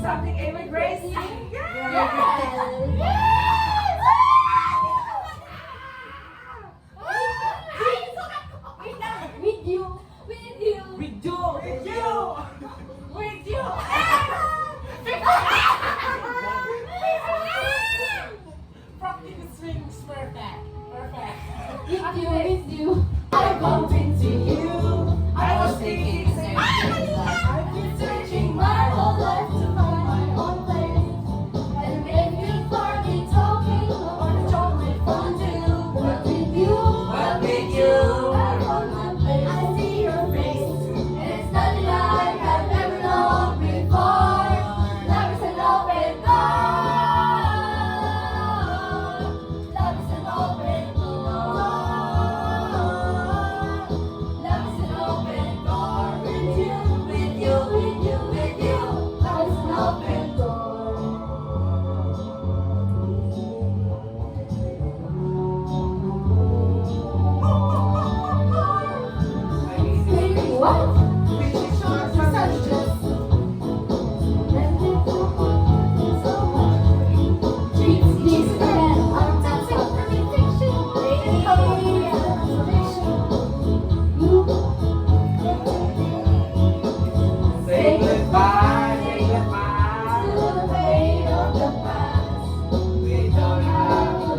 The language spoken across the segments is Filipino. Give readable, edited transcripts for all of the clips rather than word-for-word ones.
something, Amy Grace? With you. With you! With you! With you! Practice swings perfect. Perfect. With you. I bumped into you. I was thinking same things. I've been searching my whole life to find my own place. And when you started talking about chocolate fondue, but with you, I want my place. I see your face, and it's nothing like I've never known before. Love is an open door. Love is an open door. Love is an open door. With you. Love is an open door. Baby, what? Such just treats these men are dancing for me fiction. Say goodbye, say To goodbye. the pain of the past. We don't have to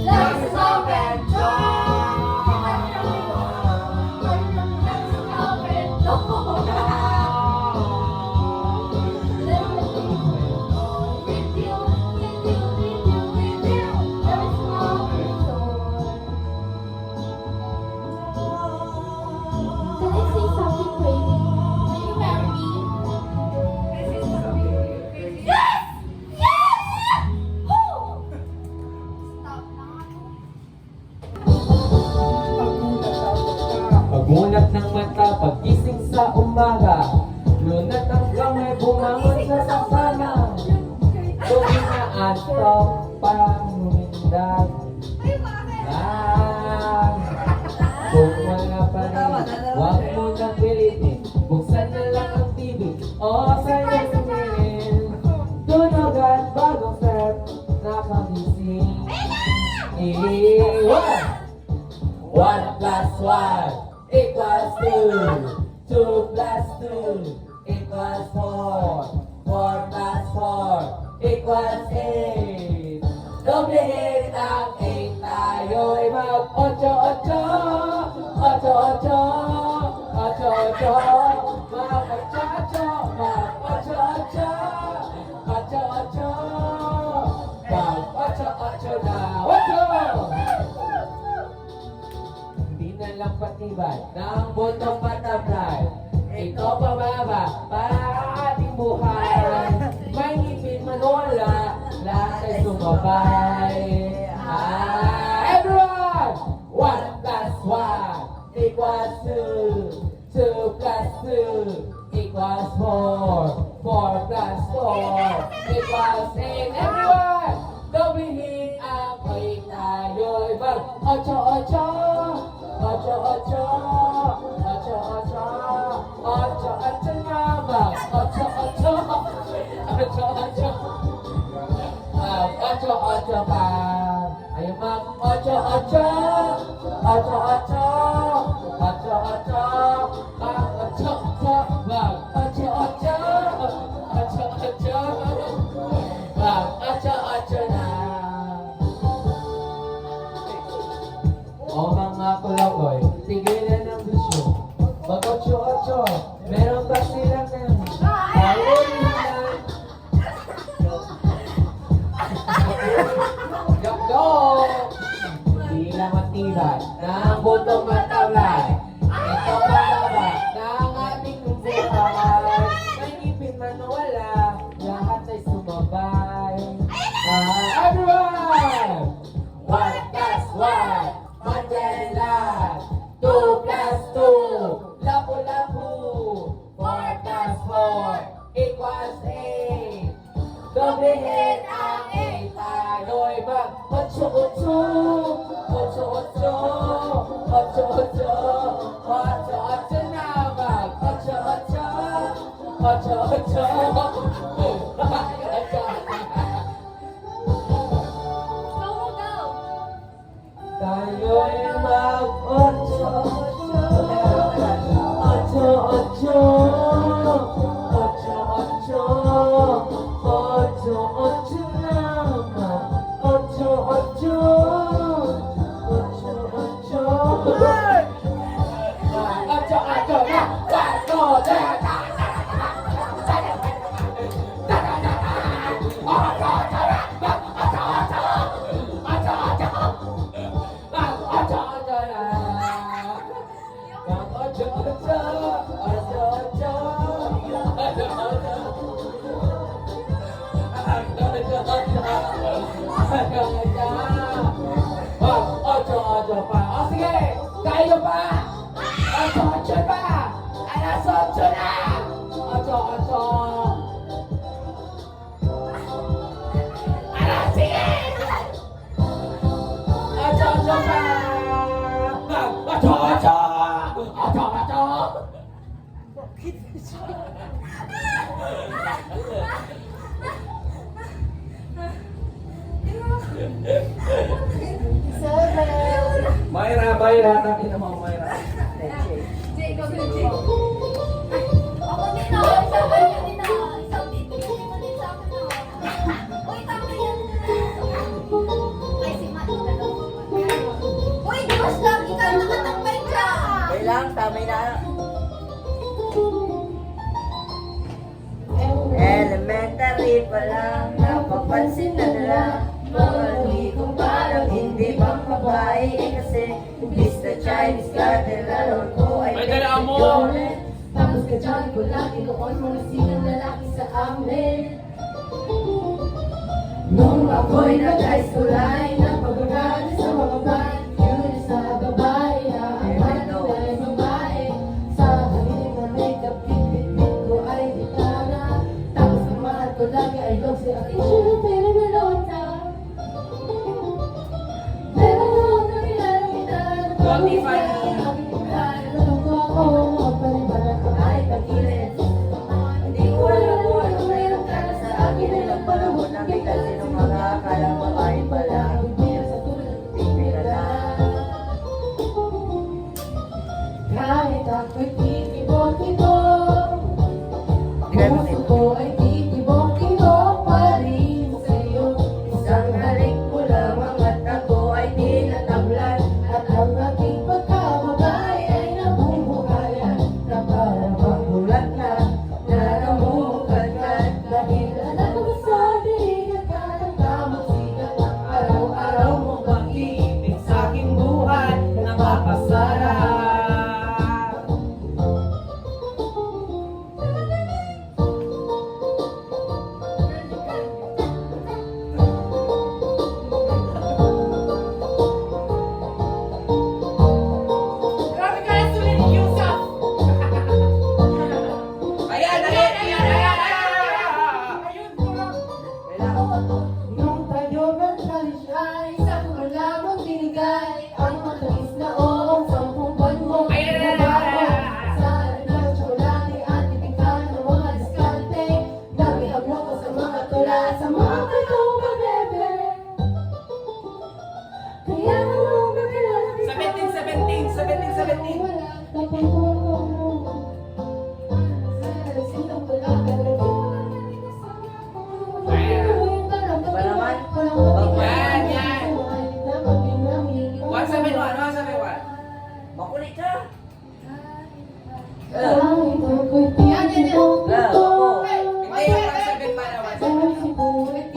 Love is open door. Love is open door. With you. Love is an open door. Can I say something crazy? Will you marry me? Yes! Yes! Woo! Stop now. Pagunat ng mata, pagising sa umaga, lunat ang kamay, bumangon sa sasama. Tuwing naantok, parang humindag. Kung wala pa rin, huwag mo nang pilitin. Buksan na lang ang TV o sa'yo sumilin. Tunog at bagong step, nakagising. One plus one equals two. Two plus two equals four. Four plus four equals eight. Doblehin ang eight, tayo'y mag-ocho-ocho. Ocho-ocho, ocho-ocho, mag-ocho-ocho, mag-ocho-ocho. Ocho-ocho, mag-ocho-ocho na ocho. Hindi na lang patibay ng botong patablay. Ito pababa para ang ating buhay. May ngipin man wala, lahat ay sumabay. Everyone! One plus one equals two. Two plus two equals four. Four plus four equals eight. Everyone! Doblihin ang eight, tayo'y mag-ocho-ocho. Ocho-ocho, ocho-ocho, ocho-ocho nga mag-ocho-ocho. Ocho-ocho, ocho-ocho ka. Ayaw mag-ocho-ocho. Ocho-ocho, ocho-ocho, mag-ocho-ocho, mag-ocho-ocho. Ocho-ocho, mag-ocho-ocho na. O mga kulakoy, tigilan ng bisyo. Mag-ocho-ocho, meron ba silang ayun? Joke! Hindi lang matibay ng butong matablay. Ito pababa ng ating buhay. May ngipin man o wala, lahat ay sumabay. Everyone! One plus one, Mandela. Two plus two, lapu-lapu. Four plus four equals eight. Doblihin ang eight, tayo'y mag-ocho-ocho. Ocho-ocho, ocho-ocho, ocho-ocho na mag-ocho-ocho. Ocho, ocho. Go, go! Tayo'y mag-ocho, ocho. Ocho, ocho. Ocho, ocho. Ocho, ocho naman. Ocho, ocho. Ocho, ocho. Ocho, ocho na. One, two, three. Mayra, Mayra, natin mo, Mayra. Jay, go, go, Jay. Ako din na, isang ganyan din na. Isang titigil mo din sa akin na. Uy, tama yan. Ay, si Matt, uy, Diyos lang, ikaw nakatambay ka. Kailang, tamay na. Elementary pa lang, napapansin na nila. Mga lumikong parang hindi pang babae. Kasi imbis na Chinese garden, laro ko ay Ay, dala mo! Violet. Tapos ka dyan, bulaki noon, mga sigang lalaki sa amin. Nung ako'y nag-high school ay napag-aral sa mga band. Yun sa babae, ay babae. Sa kanila na makeup, bit ko ay gitara. Tapos ang mahal ko lagi ay dog si aking sure, pero nalota. Pero nalota nila ng gitara. Doti Fanny. Nalota ako, mapalibaran ko ay kagilit. Hindi ko alam kung ano mayroon ka na sa akin. Ilang panahon na bigla sino mga akalang babae pala. Kahit ako'y titibok-tibok, puso ko ay titibok-tibok pa rin sa'yo. Isang halik mo lamang at ako ay tinatablan, at ang aking pagkababae ay namumukayan, na parang magulat na namumukadkad. Dahil alam ko sa bigat ka ng tamang sigat, araw-araw mo bang iibig sa aking buhay, napapasarap. Grabe ka na sulit, Yusuf! Ayan, ayan, ayan, ayan, ayan! Ayun ko lang. Nung tayo nagkalis ay sa ko lamang binigay ang matalis na oong 10 buwan mo binabago. Sa ng tsokolate at tipikan ng mga diskarte, nabihag mo ko sa mga tula sa mga kayo magbebe. Kaya nung nakilala kita, 17, 17, 17. wala na pang mo. Sintong pula, pero di mo na Ba naman? Yan, yan. 171, 171. Makulit ka. Yan, yan, yan. Oo. Hindi, yung 17 pala, 17.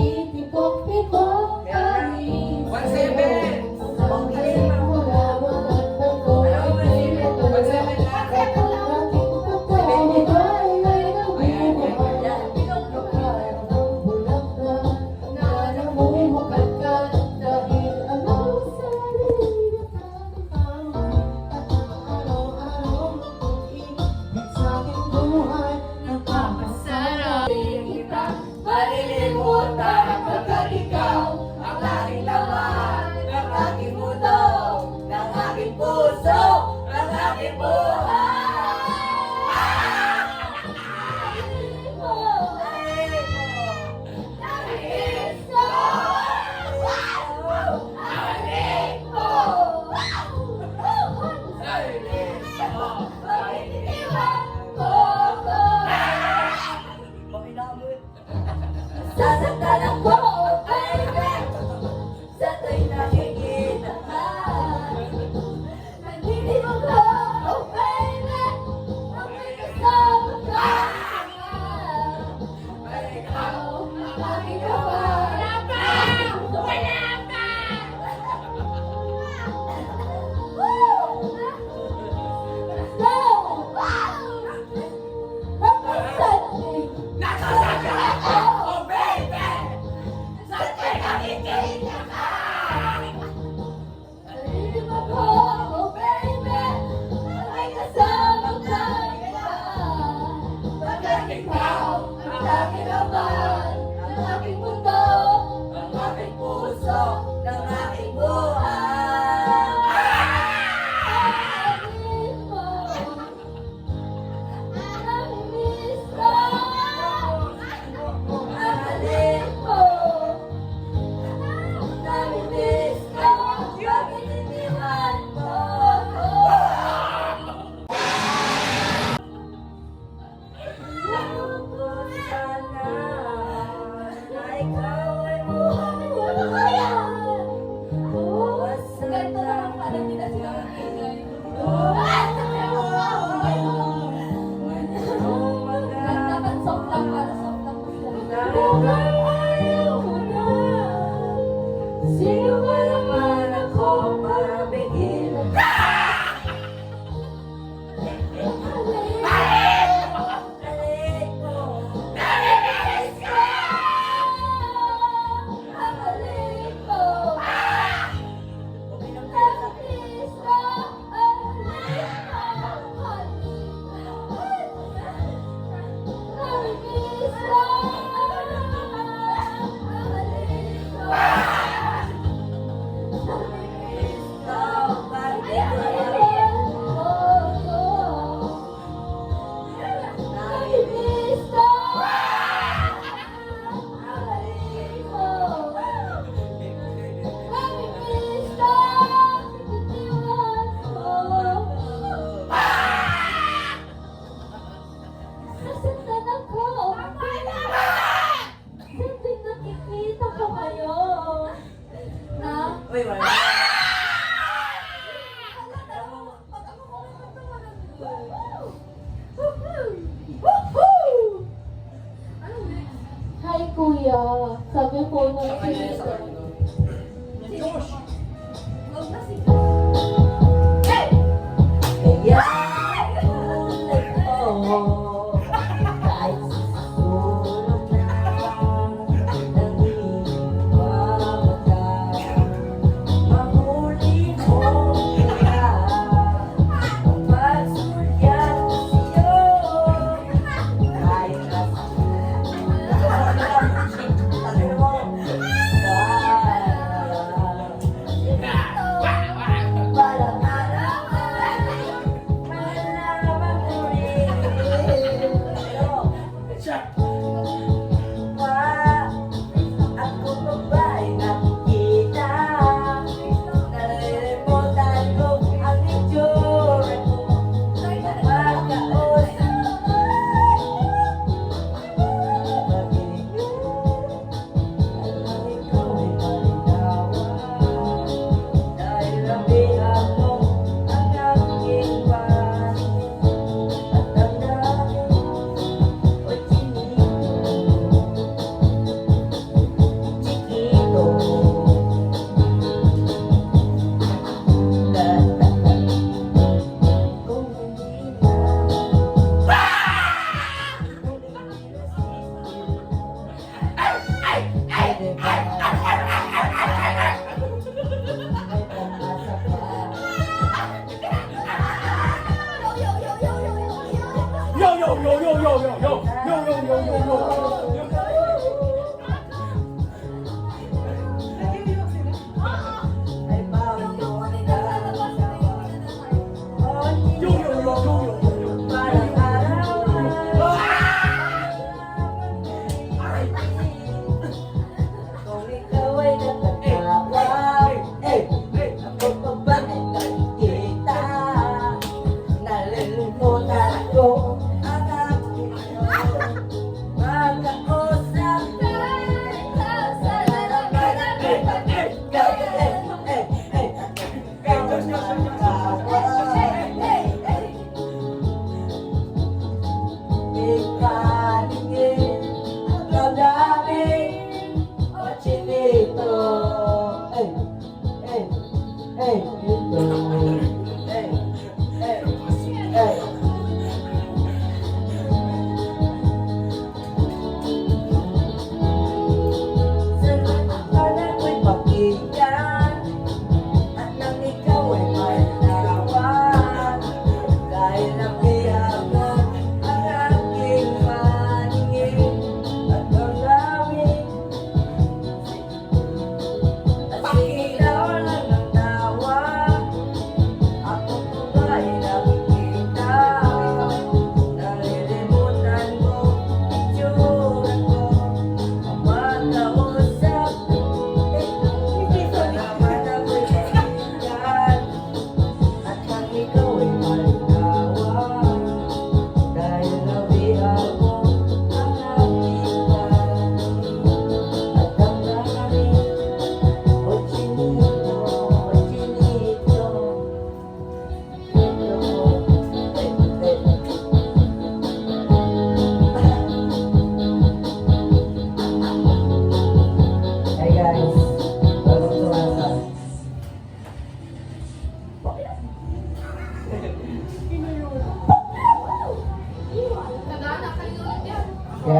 Napakasarap kita, malilimutan kapag ikaw ang aking laman, ng aking mundo, ng aking puso, ng aking buhay. Mukhang ayaw mo na. Sino ba naman ako para bigyan? Nasaktan ako. Hindi nakikita ko ngayon. Na? Uy, wala. Hi kuya, sabi po ng Kaya ulit mo kahit susunod na nangiwagaw. Mahuli mo kaya pagsulyan ko sa'yo kahit Walang araw malaman mo rin. Ako pa ba'y nakikita? Nalilimutan ko ang itsura ko. Pagkaos alam ikaw ay maligawan. Dahil nabihan mo ang aking panig. At ang dami o chinig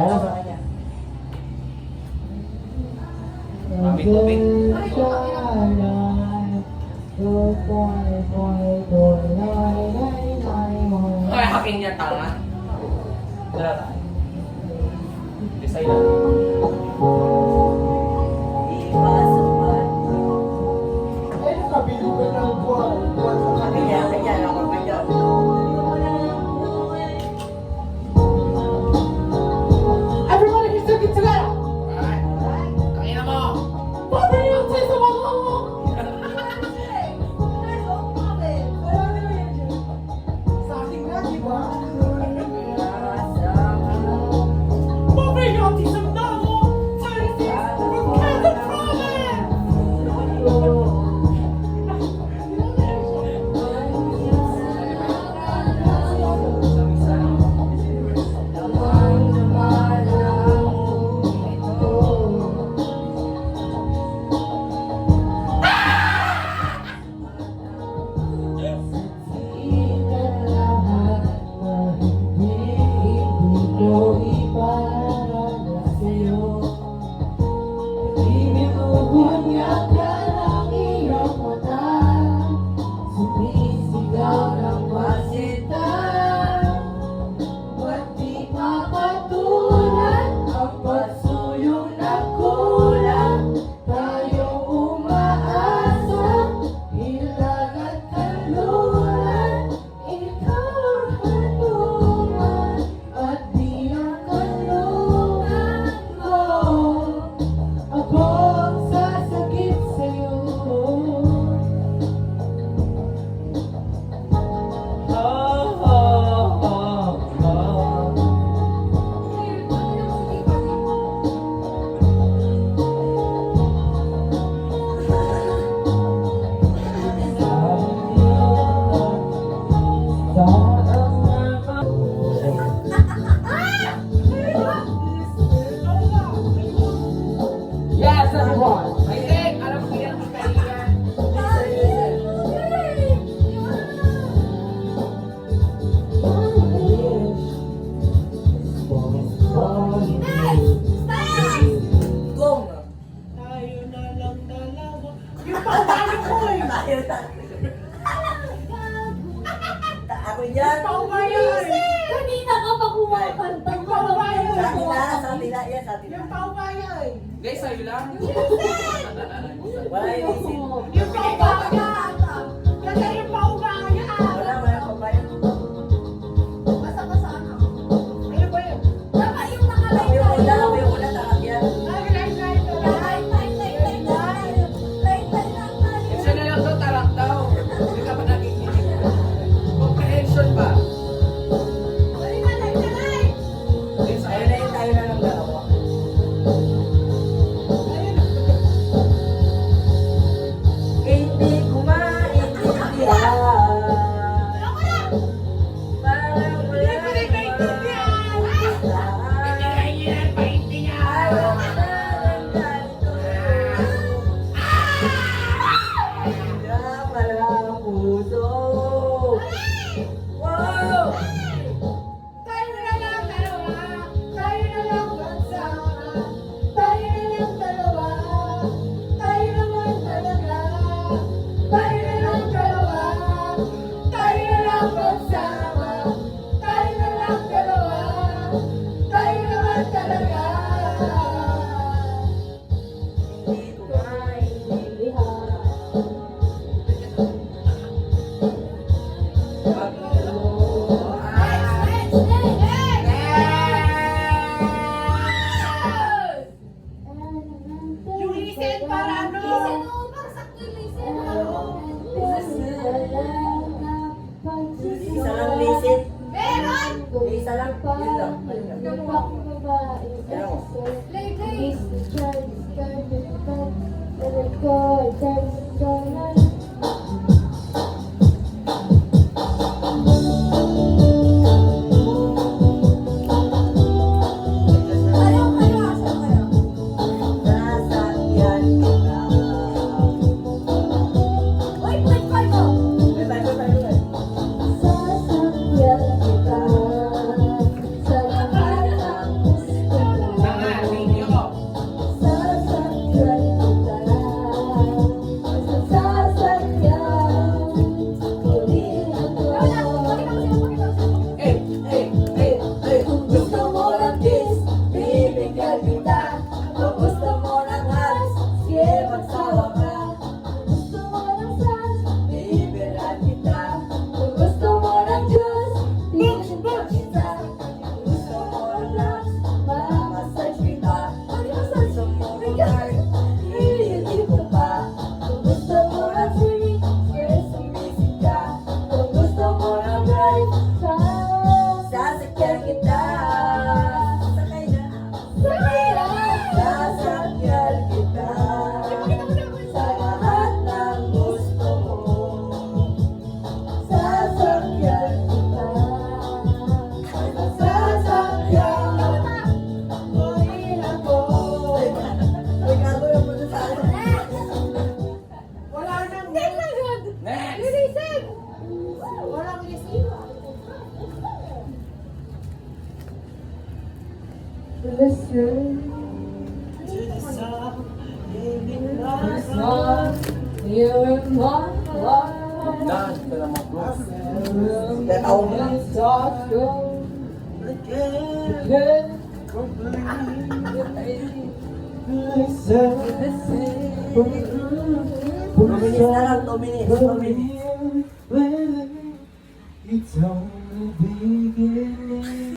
Para sa kanya. Tubig, tubig. Ay, hakin niya tanga. Tara na. Design na. Everybody can sing it together. Alright. Tangina mo. Bobby, you say some more. Sa akin nga, di ba? Bobby, you have to some now. Turn this from Kevin Promise. Yes, everyone. I think, alam ko yan, magkailan. Tayo na lang dalawa. Yung paubayo ko eh. Ako yan. Paubayo eh. Kanina ka pa kumakanta. Yung paubayo Sa eh. tila, sa tila, yan, sa tila. Yung paubayo eh. Guys, sa'yo lang. Wala yung isip. Yung paubayo. Kasi yung paubayo. Wala, wala pa ba yan? Basa-basa ano? Ano ba yun? Tama yung nakalay Ako yung una, tayo. ako yung una, takak yan. Ay, light. Isa na lang daw, tarak daw. Hindi ka pa nakikinig. Comprehension ba? Guys, Tayo ayun na yun, tayo na lang dalawa. Hindi ko maintindihan. Parang wala Hindi maintindihan. Ayaw na lang ganito. Drama lang puso. Wow! Tayo na lang dalawa. Tayo na lang bansa. Tayo na lang dalawa. Tayo naman talaga. Tayo na lang dalawa. Tayo na lang bansa. Tayo na lang dalawa. Tayo naman talaga. Hindi ko maintindihan. Yung listen para ano? Listen over, sakto yung listen. Isa lang listen. Meron! Isa lang. Yun lang. Play, play. Kayo, asan kayo? Nasakyan kita. Uy, play kayo! Bye, bye, bye, bye. Sasakyan kita sa lahat ng gusto kita. Kung gusto mo ng hugs, sige magsawa ka. Gusto mo ng sans, Bibilan kita. kung gusto mo ng juice, Tingin pa kita. Kung gusto mo ng love, mamasage kita. Gusto mo ng heart, hihigit ko pa. Kung gusto mo ng swimming, first sumisip ka. Kung gusto mo ng drive, sasakyan kita. Sakay na. Sasakyan kita. Sa lahat ng gusto mo. Sasakyan kita. Sasakyan. Kunin ako. Ay, gagawin mo na sa akin. Wala nang Next! Listen! walang lisip. You're my life. Dance ka na mag-close. Tataw mo lang. Dominis na lang, Dominis. It's only beginning.